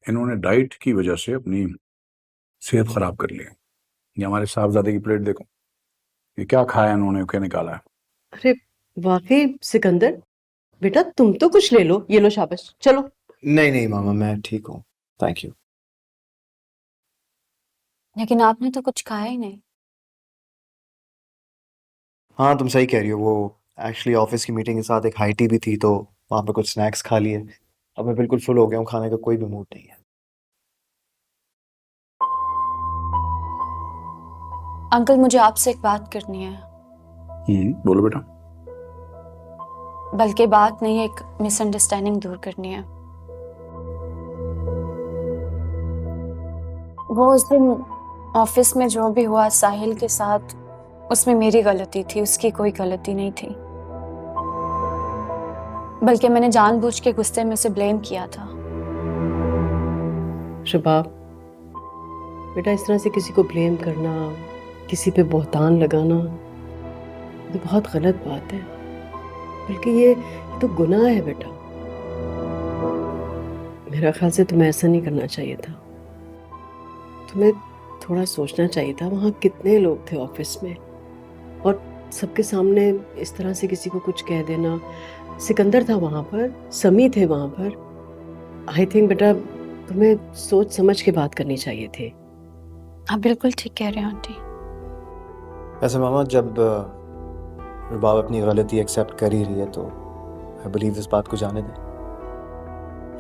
इन्होंने डाइट की वजह से अपनी सेहत खराब कर ली है। ये हमारे साहबजादे की प्लेट देखो, ये क्या खाया इन्होंने, क्या निकाला है। अरे वाकई सिकंदर, बेटा तुम तो कुछ ले लो, ये लो शाबाश, चलो। नहीं नहीं मामा, मैं ठीक हूँ, थैंक यू। लेकिन आपने तो कुछ खाया ही नहीं। हाँ तुम सही कह रही हो, वो एक्चुअली ऑफिस की मीटिंग के साथ एक हाई टी भी थी, तो वहाँ पे कुछ स्नैक्स खा लिए। अब मैं बिल्कुल फुल हो गया हूँ, खाने का कोई भी मूड नहीं है। अंकल, मुझे आपसे एक बात करनी है। बोलो बेटा। बल्कि बात नहीं, एक मिसअंडरस्टैंडिंग दूर करनी है। वो उस दिन ऑफिस में जो भी हुआ साहिल के साथ, उसमें मेरी गलती थी, उसकी कोई गलती नहीं थी। बल्कि मैंने जानबूझ के गुस्से में उसे ब्लेम किया था। शबाब, बेटा इस तरह से किसी को ब्लेम करना, किसी पे बोहतान लगाना, ये बहुत गलत बात है। बल्कि ये तो गुनाह है बेटा। मेरा ख्याल से तुम्हें ऐसा नहीं करना चाहिए था। तुम्हें थोड़ा सोचना चाहिए था, वहाँ कितने लोग थे ऑफिस में, और सबके सामने इस तरह से किसी को कुछ कह देना। सिकंदर था वहाँ पर, समी थे वहाँ पर। आई थिंक बेटा तुम्हें सोच समझ के बात करनी चाहिए थी। आप बिल्कुल ठीक कह रहे हैं आंटी। वैसे मामा, जब रुबाब अपनी गलती एक्सेप्ट कर ही रही है तो आई बिलीव इस बात को जाने दें।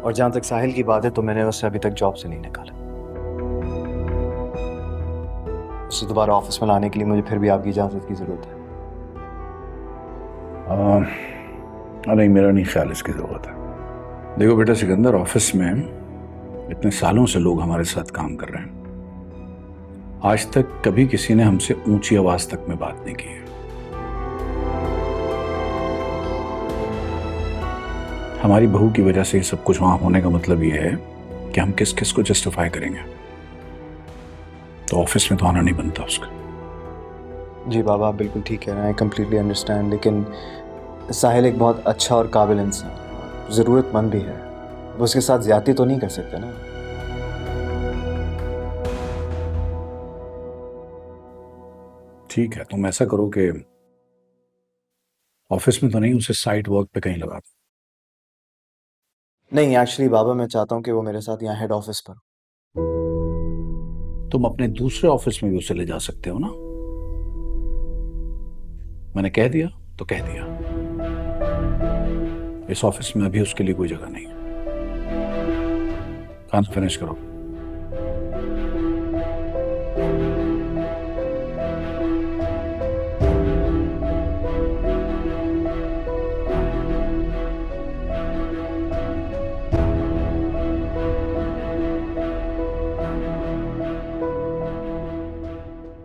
और जहाँ तक साहिल की बात है, तो मैंने उसे अभी तक जॉब से नहीं निकाला। उसे दोबारा ऑफिस में लाने के लिए मुझे फिर भी आपकी इजाज़त की ज़रूरत है। नहीं, मेरा नहीं ख्याल इसकी ज़रूरत है। देखो बेटा सिकंदर, ऑफिस में इतने सालों से लोग हमारे साथ काम कर रहे हैं, आज तक कभी किसी ने हमसे ऊंची आवाज तक में बात नहीं की है। हमारी बहू की वजह से ये सब कुछ वहां होने का मतलब ये है कि हम किस किस को जस्टिफाई करेंगे। तो ऑफिस में तो आना नहीं बनता उसका। जी बाबा, आप बिल्कुल ठीक कह रहे हैं, आई कम्प्लीटली अंडरस्टैंड। लेकिन साहिल एक बहुत अच्छा और काबिल इंसान है, ज़रूरतमंद भी है। वो उसके साथ ज्यादती तो नहीं कर सकते ना। ठीक है, तुम ऐसा करो कि ऑफिस में तो नहीं, उसे साइट वर्क पे कहीं लगा दो। नहीं एक्चुअली बाबा, मैं चाहता हूँ कि वो मेरे साथ यहाँ हेड ऑफिस पर। तुम अपने दूसरे ऑफिस में भी उसे ले जा सकते हो ना। मैंने कह दिया तो कह दिया, इस ऑफिस में अभी उसके लिए कोई जगह नहीं है। खाना फिनिश करो।